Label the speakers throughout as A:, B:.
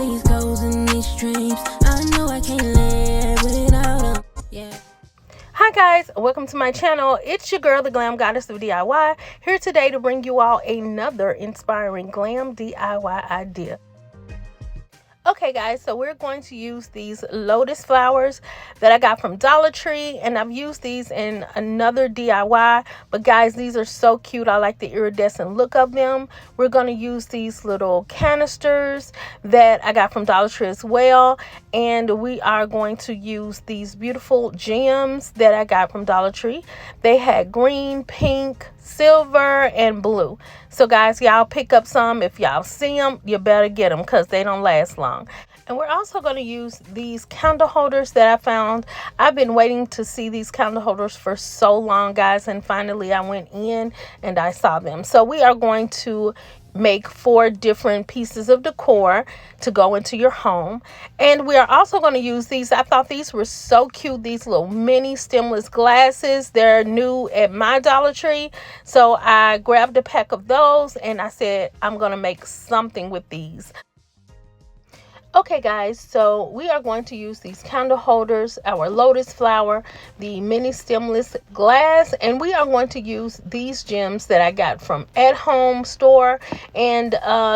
A: these goals and these dreams. I know I can't live without them. Yeah.
B: Hi guys, welcome to my channel. It's your girl, the Glam Goddess of DIY, here today to bring you all another inspiring glam DIY idea. Okay guys, so we're going to use these lotus flowers that I got from Dollar Tree, and I've used these in another DIY, but guys, these are so cute. I like the iridescent look of them. We're going to use these little canisters that I got from Dollar Tree as well, and we are going to use these beautiful gems that I got from Dollar Tree. They had green, pink, silver, and blue. So guys, y'all pick up some. If y'all see them, you better get them because they don't last long. And we're also going to use these candle holders that I found. I've been waiting to see these candle holders for so long, guys, and finally I went in and I saw them. So we are going to make 4 different pieces of decor to go into your home, and we are also going to use these. I thought these were so cute, these little mini stemless glasses. They're new at my Dollar Tree, so I grabbed a pack of those and I said I'm going to make something with these. Okay guys, so we are going to use these candle holders, our lotus flower, the mini stemless glass, and we are going to use these gems that I got from At Home store. And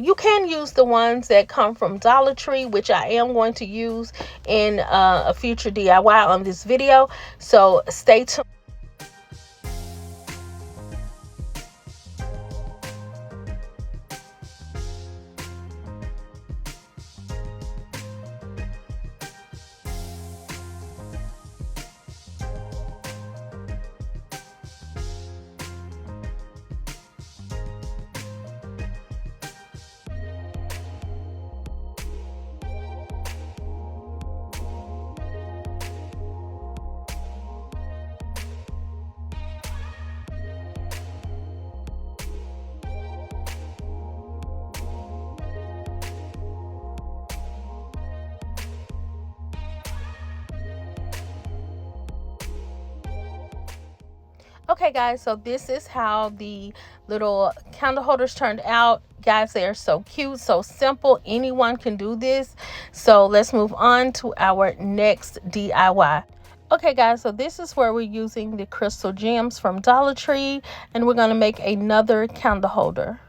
B: you can use the ones that come from Dollar Tree, which I am going to use in a future DIY on this video, so stay tuned. Okay guys, so this is how the little candle holders turned out. Guys, they are so cute, so simple. Anyone can do this. So let's move on to our next DIY. Okay guys, so this is where we're using the crystal gems from Dollar Tree, and we're going to make another candle holder.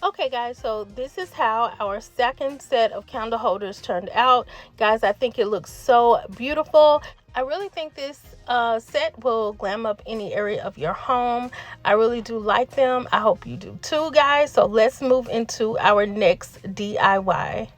B: Okay guys, so this is how our second set of candle holders turned out. Guys, I think it looks so beautiful. I really think this set will glam up any area of your home. I really do like them. I hope you do too, guys. So let's move into our next DIY.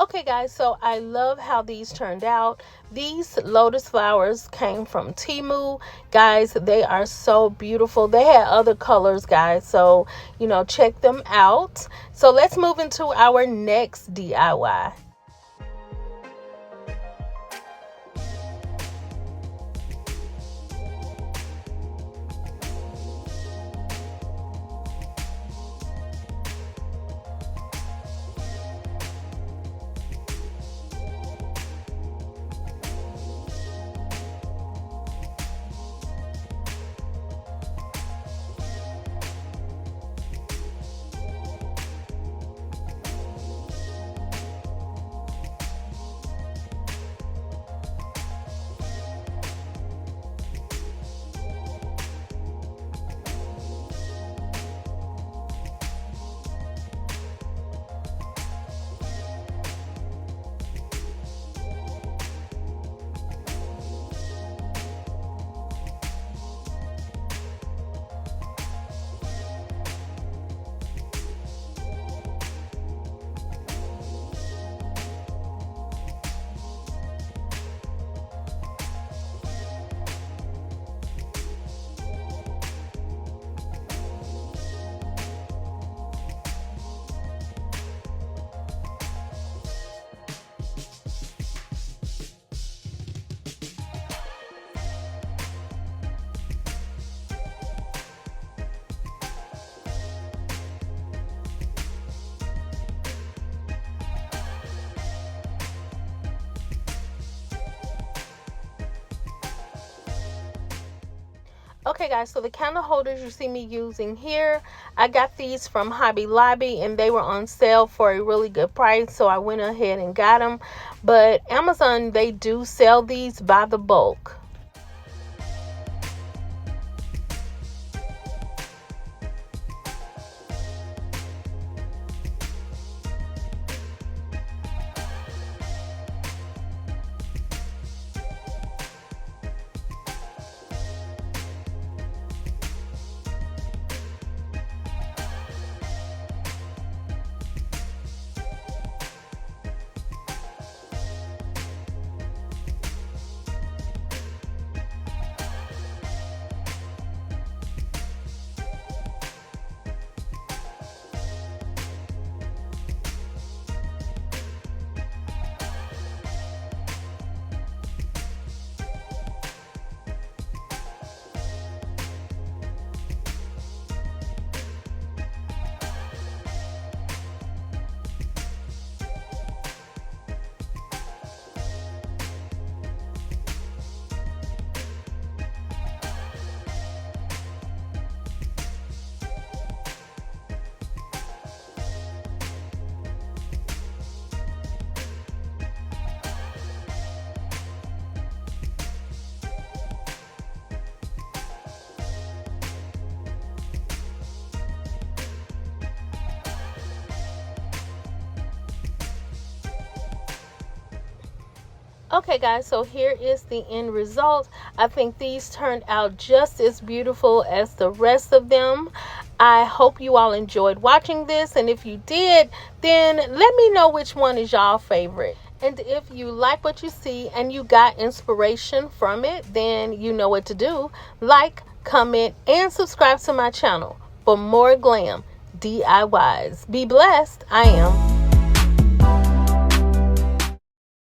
B: Okay guys, so I love how these turned out. These lotus flowers came from Temu. Guys, they are so beautiful. They had other colors, guys, so check them out. So let's move into our next DIY. Okay guys, so the candle holders you see me using here, I got these from Hobby Lobby and they were on sale for a really good price, so I went ahead and got them. But Amazon, they do sell these by the bulk. Okay guys, so here is the end result. I think these turned out just as beautiful as the rest of them. I hope you all enjoyed watching this, and if you did, then let me know which one is y'all favorite. And if you like what you see and you got inspiration from it, then you know what to do. Like, comment, and subscribe to my channel for more glam DIYs. Be blessed. I am